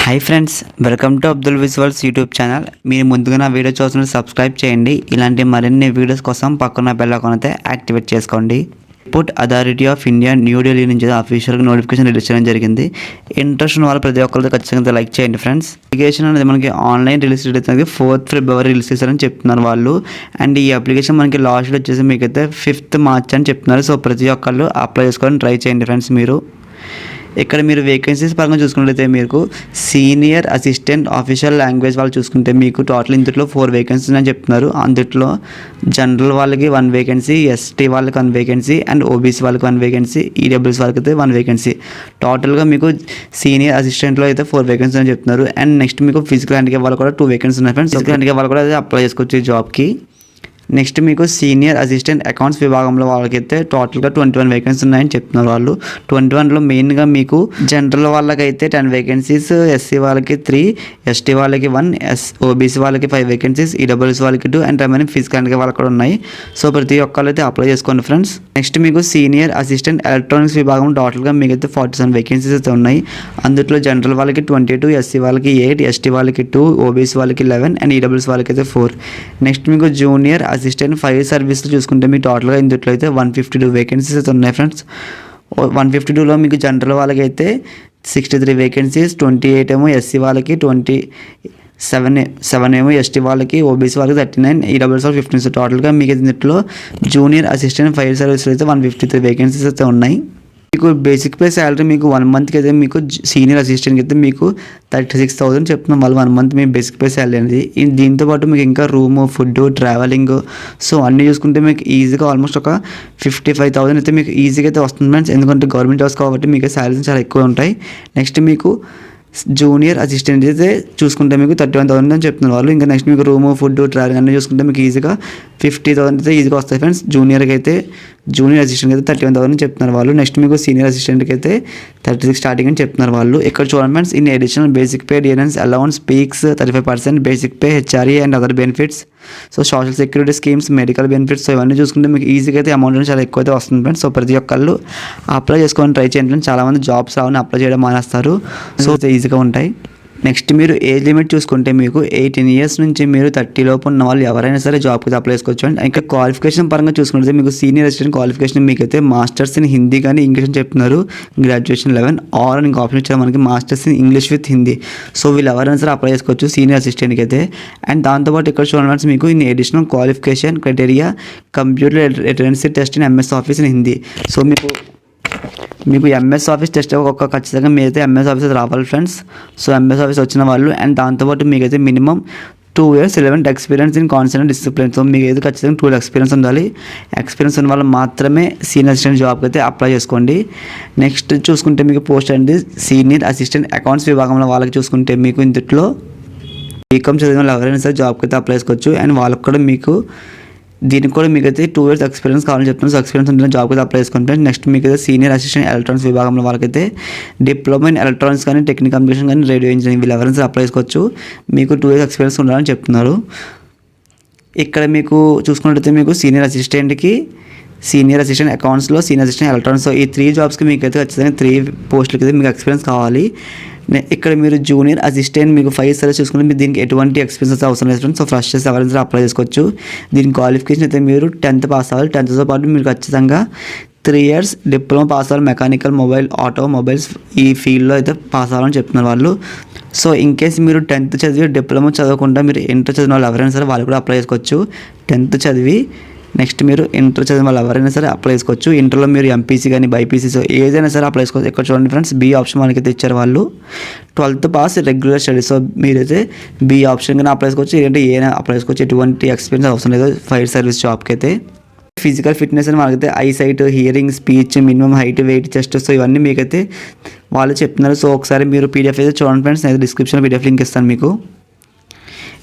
Hi friends, welcome to Abdul visuals YouTube channel. మీరు ముందుగా నా వీడియో చూస్తున్న సబ్స్క్రైబ్ చేయండి. ఇలాంటి మరిన్ని వీడియోస్ కోసం పక్కన బెల్ ఐకాన్ అయితే యాక్టివేట్ చేసుకోండి. Airport authority of India New Delhi నుంచి అఫీషియల్గా నోటిఫికేషన్ రిలీజ్ చేయడం జరిగింది. ఇంట్రెస్ట్ ఉన్న వాళ్ళు ప్రతి ఒక్కరితో ఖచ్చితంగా లైక్ చేయండి ఫ్రెండ్స్. అప్లికేషన్ అనేది మనకి ఆన్లైన్ రిలీజ్ అవుతుంది. 4th February రిలీజ్ చేస్తారని చెప్తున్నారు వాళ్ళు. అండ్ ఈ అప్లికేషన్ మనకి లాస్ట్ డేట్ వచ్చేసి మీకైతే 5th March అని చెప్తున్నారు. సో ప్రతి ఒక్కళ్ళు అప్లై చేసుకోవాలని ట్రై చేయండి ఫ్రెండ్స్. మీరు ఇక్కడ మీరు వేకెన్సీస్ పరంగా చూసుకున్నట్లయితే మీకు సీనియర్ అసిస్టెంట్ ఆఫీషియల్ లాంగ్వేజ్ వాళ్ళు చూసుకుంటే మీకు టోటల్ ఇందులో 4 వేకెన్సీస్ అని చెప్తున్నారు. అందులో జనరల్ వాళ్ళకి 1 వేకెన్సీ, ఎస్టీ వాళ్ళకి 1 వేకెన్సీ అండ్ ఓబీసీ వాళ్ళకి 1 వేకెన్సీ, ఈడబ్ల్యూఎస్ వాళ్ళకి అయితే 1 వేకెన్సీ. టోటల్గా మీకు సీనియర్ అసిస్టెంట్లో అయితే 4 వేకెన్సీ అని చెప్తున్నారు. అండ్ నెక్స్ట్ మీకు ఫిజికల్ హ్యాండిక్యాప్ వాళ్ళు కూడా 2 వేకెన్సీ ఉన్నాయి ఫ్రెండ్స్. ఫిజికల్ హ్యాండిక్యాప్ వాళ్ళు కూడా అయితే అప్లై చేసుకోవచ్చు ఈ జాబ్కి. నెక్స్ట్ మీకు సీనియర్ అసిస్టెంట్ అకౌంట్స్ విభాగంలో వాళ్ళకైతే టోటల్గా 21 వేకెన్సీ ఉన్నాయని చెప్తున్నారు వాళ్ళు. 21లో మెయిన్గా మీకు జనరల్ వాళ్ళకైతే 10 వేకెన్సీస్, ఎస్సీ వాళ్ళకి 3, ఎస్టీ వాళ్ళకి 1, ఓబీసీ వాళ్ళకి 5 వేకెన్సీస్, ఈడబ్ల్యూఎస్ వాళ్ళకి 2 అండ్ రిమైనింగ్ ఫిజికల్ హ్యాండిక్యాప్ వాళ్ళకి కూడా ఉన్నాయి. సో ప్రతి ఒక్కళ్ళు అయితే అప్లై చేసుకోండి ఫ్రెండ్స్. నెక్స్ట్ మీకు సీనియర్ అసిస్టెంట్ ఎలక్ట్రానిక్స్ విభాగం టోటల్గా మీకైతే 47 వేకెన్సీస్ అయితే ఉన్నాయి. అందులో జనరల్ వాళ్ళకి 22, ఎస్సీ వాళ్ళకి 8, ఎస్టీ వాళ్ళకి 2, ఓబీసీ వాళ్ళకి 11 అండ్ ఈడబ్ల్యూఎస్ వాళ్ళకి అయితే 4. నెక్స్ట్ మీకు జూనియర్ అసిస్టెంట్ ఫైర్ సర్వీస్లో చూసుకుంటే మీకు టోటల్గా ఇందులో అయితే 152 వేకెన్సీస్ అయితే ఉన్నాయి ఫ్రెండ్స్. 152లో మీకు జనరల్ వాళ్ళకి అయితే 63 వేకెన్సీస్, 28 ఏమో ఎస్సీ వాళ్ళకి, 27 ఏమో ఎస్టీ వాళ్ళకి, ఓబీసీ వాళ్ళకి 39, ఈడబ్ల్యూఎస్ వాళ్ళకి 15. టోటల్గా మీకు ఇందులో జూనియర్ అసిస్టెంట్ ఫైర్ సర్వీస్లో అయితే 153 వేకెన్సీస్ అయితే ఉన్నాయి. మీకు బేసిక్ పే శాలరీ మీకు 1 monthకి అయితే మీకు సీనియర్ అసిస్టెంట్కి అయితే మీకు 36,000 చెప్తున్నాం వాళ్ళు 1 month మీ బేసిక్ పే శాలరీ అనేది. దీంతోపాటు మీకు ఇంకా రూము, ఫుడ్, ట్రావెలింగ్ సో అన్నీ చూసుకుంటే మీకు ఈజీగా ఆల్మోస్ట్ ఒక 55,000 అయితే మీకు ఈజీగా అయితే వస్తుంది ఫ్రెండ్స్. ఎందుకంటే గవర్నమెంట్ జాబ్స్ కాబట్టి మీకు శాలరీస్ చాలా ఎక్కువ ఉంటాయి. నెక్స్ట్ మీకు జూనియర్ అసిస్టెంట్ అయితే చూసుకుంటే మీకు 31,000 అని చెప్తున్నారు వాళ్ళు. ఇంకా నెక్స్ట్ మీకు రూము, ఫుడ్, ట్రావెలింగ్ అన్నీ చూసుకుంటే మీకు ఈజీగా 50,000 అయితే ఈజీగా వస్తాయి ఫ్రెండ్స్. జూనియర్ అసిస్టెంట్కి అయితే 31,000 అని చెప్తున్నారు వాళ్ళు. నెక్స్ట్ మీకు సీనియర్ అసిస్టెంట్కి అయితే 36 స్టార్టింగ్ అని చెప్తున్నారు వాళ్ళు. ఇక్కడ చూడండి friends, in additional basic pay dearness allowance peaks 35% basic pay, HRA and other benefits, so social security schemes, medical benefits, so ఇవన్నీ చూసుకుంటే మీకు ఈజీగా అయితే అమౌంట్ అనేది చాలా ఎక్కువ అయితే వస్తుంది ఫ్రెండ్స్. సో ప్రతి ఒక్కళ్ళు అప్లై చేసుకోవాలని ట్రై చేయండి ఫ్రెండ్స్. చాలామంది జాబ్స్ రావని అప్లై చేయడం మానేస్తారు. సో ఈజీగా ఉంటాయి. నెక్స్ట్ మీరు ఏజ్ లిమిట్ చూసుకుంటే మీకు 18 years నుంచి మీరు 30 లోపు ఉన్న వాళ్ళు ఎవరైనా సరే జాబ్కి అప్లై చేసుకోవచ్చు అండి. ఇంకా క్వాలిఫికేషన్ పరంగా చూసుకుంటే మీకు సీనియర్ అసిస్టెంట్ క్వాలిఫికేషన్ మీకైతే మాస్టర్స్ ఇన్ హిందీ కానీ ఇంగ్లీష్ అని చెప్తున్నారు. గ్రాడ్యుయేషన్ 11 ఆర్ ఇంకా ఆప్షన్ ఇచ్చారు మనకి masters in English with Hindi. So వీళ్ళు ఎవరైనా సరే అప్లై చేసుకోవచ్చు సీనియర్ అసిస్టెంట్కి అయితే. అండ్ దాంతోపాటు ఇక్కడ చూడండి మీకు in additional qualification criteria computer literacy test in MS office in Hindi. So మీకు ఎంఎస్ ఆఫీస్ టెస్ట్ ఖచ్చితంగా మీరైతే ఎంఎస్ ఆఫీస్ రావాలి ఫ్రెండ్స్. సో ఎంఎస్ ఆఫీస్ వచ్చిన వాళ్ళు అండ్ దాంతోపాటు మీకైతే minimum 2 years relevant experience in concern discipline. So మీకు అయితే ఖచ్చితంగా 2 years ఎక్స్పీరియన్స్ ఉండాలి. ఎక్స్పీరియన్స్ ఉన్న వాళ్ళు మాత్రమే సీనియర్ అసిస్టెంట్ జాబ్కి అయితే అప్లై చేసుకోండి. నెక్స్ట్ చూసుకుంటే మీకు పోస్ట్ అనేది సీనియర్ అసిస్టెంట్ అకౌంట్స్ విభాగంలో వాళ్ళకి చూసుకుంటే మీకు ఇందులో బీకామ్ చదివిన వాళ్ళు ఎవరైనా సరే జాబ్కి అయితే అప్లై చేసుకోవచ్చు. అండ్ వాళ్ళకి కూడా దీనికి కూడా మీకైతే 2 years ఎక్స్పీరియన్స్ కావాలని చెప్తున్నాను. సో ఎక్స్పీరియన్స్ ఉంటే జాబ్కి అయితే అప్లై చేసుకుంటే నెక్స్ట్ మీకైతే సీనియర్ అసిస్టెంట్ ఎలక్ట్రానిక్స్ విభాగంలో వాళ్ళకైతే డిప్లొమా ఇన్ ఎలక్ట్రానిక్స్ కానీ టెక్నికల్ కమ్యూనికేషన్ కానీ రేడియో ఇంజనీరింగ్ వీళ్ళు ఎవరైనా అప్లై చేసుకోవచ్చు. మీకు 2 years ఎక్స్పీరియన్స్ ఉండాలని చెప్తున్నారు. ఇక్కడ మీకు చూసుకున్నట్లయితే మీకు సీనియర్ అసిస్టెంట్ అకౌంట్స్లో, సీనియర్ అసిస్టెంట్ ఎలక్ట్రానిక్స్, ఈ 3 jobsకి మీకు అయితే ఖచ్చితంగా 3 పోస్టులకి అయితే మీకు ఎక్స్పీరియన్స్ కావాలి. ఇక్కడ మీరు జూనియర్ అసిస్టెంట్ మీకు 5 సర్వీస్ చూసుకుంటే మీరు దీనికి ఎటువంటి ఎక్స్పీరియన్స్ అవసరం లేదు ఫ్రెండ్స్. సో ఫ్రెష్ ఎవరైనా అప్లై చేసుకోవచ్చు. దీని క్వాలిఫికేషన్ అయితే మీరు 10th పాస్ అవ్వాలి. 10thతో పాటు మీరు ఖచ్చితంగా 3 years డిప్లొమా పాస్ అవ్వాలి. మెకానికల్, ఆటోమొబైల్స్ ఈ ఫీల్డ్లో అయితే పాస్ అవ్వాలని చెప్తున్నారు వాళ్ళు. సో ఇన్ కేస్ మీరు 10th చదివి డిప్లొమా చదవకుండా మీరు ఇంటర్ చదివిన వాళ్ళు ఎవరైనా సరే వాళ్ళు కూడా అప్లై చేసుకోవచ్చు. 10th చదివి నెక్స్ట్ మీరు ఇంటర్ చదివిన వాళ్ళు ఎవరైనా సరే అప్లై చేసుకోవచ్చు. ఇంటర్లో మీరు ఎంపీసీ కానీ బైపీసీ సో ఏదైనా సరే అప్లై చేసుకోవచ్చు. ఇక్కడ చూడండి ఫ్రెండ్స్, బి ఆప్షన్ వాళ్ళకైతే ఇచ్చారు వాళ్ళు. 12th pass regular studies. So మీరైతే బి ఆప్షన్ కానీ అప్లై చేసుకోవచ్చు, ఏంటంటే ఏదైనా అప్లై చేసుకోవచ్చు. ఎటువంటి ఎక్స్పీరియన్స్ అవసరం లేదు ఫైర్ సర్వీస్ జాబ్కి అయితే. ఫిజికల్ ఫిట్నెస్ అని వాళ్ళకైతే eyesight, hearing, speech, minimum height, weight, chest so ఇవన్నీ మీకైతే వాళ్ళు చెప్తున్నారు. సో ఒకసారి మీరు పీడిఎఫ్ అయితే చూడండి ఫ్రెండ్స్. నేను డిస్క్రిప్షన్లో పీడిఎఫ్ లింక్ ఇస్తాను మీకు.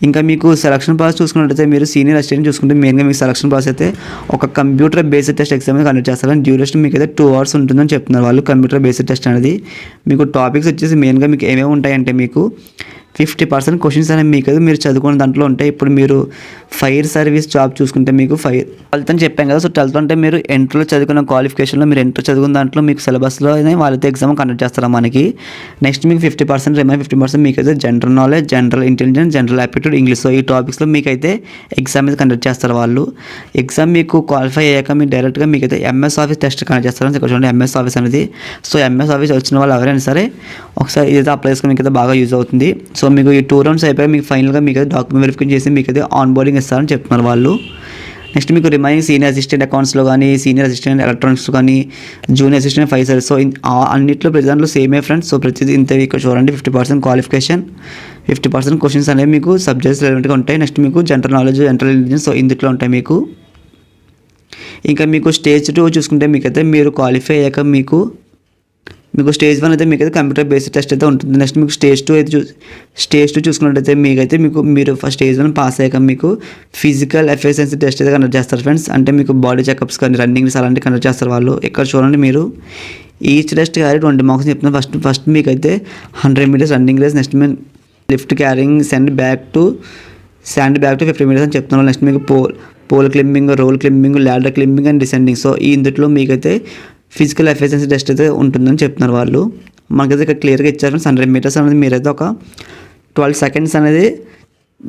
ఇంకా మీకు సెలక్షన్ ప్రాసెస్ చూసుకున్నట్లయితే మీరు సీనియర్ అసిస్టెంట్ చూసుకుంటే మెయిన్గా మీకు సెలక్షన్ ప్రాసెస్ అయితే ఒక computer based test exam conduct చేస్తారు. అండ్ డ్యూరేషన్ మీకు అయితే 2 hours ఉంటుందని చెప్తున్నారు వాళ్ళు. కంప్యూటర్ బేస్డ్ టెస్ట్ అనేది మీకు టాపిక్స్ వచ్చేసి మెయిన్గా మీకు ఏమేమి ఉంటాయంటే మీకు 50% క్వశ్చన్స్ అనేవి మీకు మీరు చదువుకున్న దాంట్లో ఉంటాయి. ఇప్పుడు మీరు ఫైర్ సర్వీస్ జాబ్ చూసుకుంటే మీకు 12th అని చెప్పాం కదా. సో 12th అంటే మీరు ఇంటర్లో చదువుకున్న క్వాలిఫికేషన్లో మీరు ఇంటర్ చదువుకున్న దాంట్లో మీకు సిలబస్లో వాళ్ళైతే ఎగ్జామ్ కండక్ట్ చేస్తారు మనకి. నెక్స్ట్ మీకు 50% రిమైన్ 50% మీకు అయితే general knowledge, general intelligence, general aptitude, English. So ఈ టాపిక్స్లో మీకైతే ఎగ్జామ్ అయితే కండక్ట్ చేస్తారు వాళ్ళు. ఎగ్జామ్ మీకు క్వాలిఫై అయ్యాక మీరు డైరెక్ట్గా మీకైతే ఎంఎస్ ఆఫీస్ టెస్ట్ కండక్ట్ చేస్తారు. ఇక్కడ చూడండి ఎంఎస్ ఆఫీస్ అనేది. సో ఎంఎస్ ఆఫీస్ వచ్చిన వాళ్ళు ఎవరైనా సరే ఒకసారి ఇదైతే అప్లై చేసుకుని మీకు అయితే బాగా యూజ్ అవుతుంది. సో మీకు ఈ 2 రౌండ్స్ అయిపోయి మీకు ఫైనల్గా మీకు అయితే డాక్యుమెంట్ వెరిఫికేషన్ చేసి మీకు అయితే ఆన్ బోర్డింగ్ ఇస్తారని చెప్తున్నారు వాళ్ళు. నెక్స్ట్ మీకు రిమైనింగ్ సీనియర్ అసిస్టెంట్ అకౌంట్స్లో కానీ, సీనియర్ అసిస్టెంట్ ఎలక్ట్రానిక్స్లో కానీ, జూనియర్ అసిస్టెంట్ 5 సర్వీస్. సో అన్నింటిలో ప్రతి దాంట్లో సేమే ఫ్రెండ్స్. సో ప్రతిదీ ఇంత ఇక్కడ చూడండి 50% క్వాలిఫికేషన్, 50% క్వశ్చన్స్ అనేవి మీకు సబ్జెక్ట్స్ రిలేటెడ్గా ఉంటాయి. నెక్స్ట్ మీకు general knowledge, general intelligence. So ఇందులో ఉంటాయి మీకు. ఇంకా మీకు స్టేజ్ 2 చూసుకుంటే మీకైతే మీరు క్వాలిఫై అయ్యాక మీకు స్టేజ్ 1 అయితే మీకైతే కంప్యూటర్ బేస్డ్ టెస్ట్ అయితే ఉంటుంది. నెక్స్ట్ మీకు స్టేజ్ 2 చూసుకున్నట్టయితే మీరు ఫస్ట్ స్టేజ్ 1 పాస్ అయ్యాక మీకు ఫిజికల్ ఎఫిషియన్సీ టెస్ట్ అయితే కండక్ట్ చేస్తారు ఫ్రెండ్స్. అంటే మీకు బాడీ చెకప్స్ కానీ, రన్నింగ్ అలాంటివి కండక్ట్ చేస్తారు వాళ్ళు. ఇక్కడ చూడండి మీరు ఈచ్ టెస్ట్ క్యారీ 20 మార్క్స్ చెప్తున్నారు. ఫస్ట్ మీకైతే 100 మీటర్స్ రన్నింగ్ రేస్, నెక్స్ట్ మీరు lift carrying, sand bag to 50 meters అని చెప్తున్నారు. నెక్స్ట్ మీకు pole climbing, rope climbing, ladder climbing and descending. So ఈ ఇందులో మీకైతే ఫిజికల్ ఎఫిషియన్సీ టెస్ట్ అయితే ఉంటుందని చెప్తున్నారు వాళ్ళు. మనకైతే ఇక్కడ క్లియర్గా ఇచ్చారు ఫ్రెండ్స్. 100 మీటర్స్ అనేది మీరైతే ఒక 12 సెకండ్స్ అనేది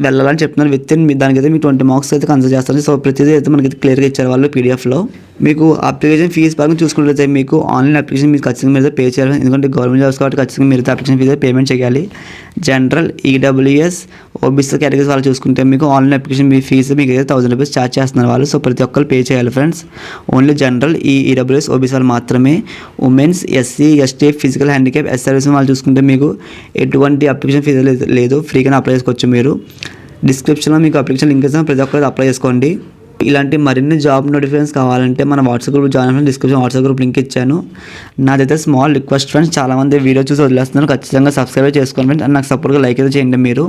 వెళ్ళాలని చెప్తున్నారు. విత్ ఇన్ దానికైతే మీకు 20 మార్క్స్ అయితే కన్సిడర్ చేస్తారు. సో ప్రతిదీ అయితే మనకైతే క్లియర్గా ఇచ్చారు వాళ్ళు పీడిఎఫ్లో. మీకు అప్లికేషన్ ఫీజు పరంగా చూసుకున్నట్లయితే మీకు ఆన్లైన్ అప్లికేషన్ మీకు ఖచ్చితంగా మీరు పే చేయాలి. ఎందుకంటే గవర్నమెంట్ జాబ్స్ కాబట్టి ఖచ్చితంగా మీరు అప్లికేషన్ ఫీజు పేమెంట్ చేయాలి. జనరల్, ఈడబ్ల్యూఎస్, ఓబీసీ కేటగిరీస్ వాళ్ళు చూసుకుంటే మీకు ఆన్లైన్ అప్లికేషన్ మీ ఫీజు మీకు అయితే 1000 రూపీస్ ఛార్జ్ చేస్తున్నారు వాళ్ళు. సో ప్రతి ఒక్కరు పే చేయాలి friends. Only general, EWS, OBC వాళ్ళు మాత్రమే. Women's, SC, ST, physical handicap, SRS వాళ్ళు చూసుకుంటే మీకు ఎటువంటి అప్లికేషన్ ఫీజు లేదు, ఫ్రీగానే అప్లై చేసుకోవచ్చు మీరు. డిస్క్రిప్షన్లో మీకు అప్లికేషన్ లింక్ ఇస్తాం, ప్రతి ఒక్కరు అప్లై చేసుకోండి. ఇలాంటి మరిన్ని జాబ్ నోటిఫికేషన్స్ కావాలంటే మన వాట్సాప్ గ్రూప్ జాయిన్ అవ్వండి. డిస్క్రిప్షన్ వాట్సాప్ గ్రూప్ లింక్ ఇచ్చాను. నాదైతే స్మాల్ రిక్వెస్ట్ ఫ్రెండ్స్, చాలామంది వీడియో చూసి వదిలేస్తున్నారు. ఖచ్చితంగా సబ్స్క్రైబ్ చేసుకోండి ఫ్రెండ్స్. అండ్ నాకు సపోర్ట్గా లైక్ అయితే చేయండి మీరు.